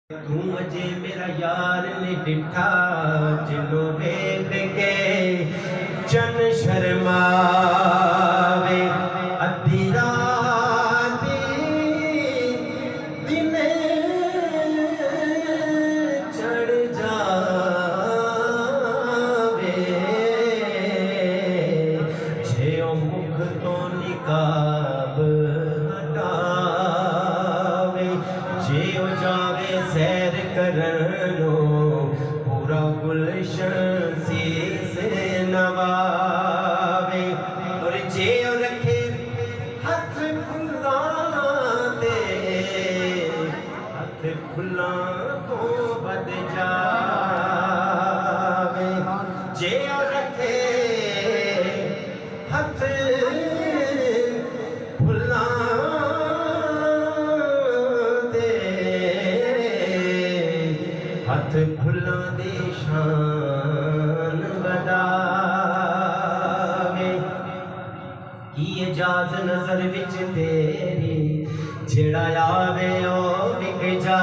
तू अजे मेरा यार ने डिठा जिनो वेख के चन शर्मावे अद्धी रात दिन चढ़ जावे जे ओ मुख तो निकाब हटावे जे ओ जावे सैर करनो पूरा गुलशन शीस नवावे और जे रखे हाथ खुला तो बद जावे जे रखे हाथ खुला हथ खुला दे शान बदावे की इजाज़ नजर विच तेरी जेड़ा आवे ओ विक जा।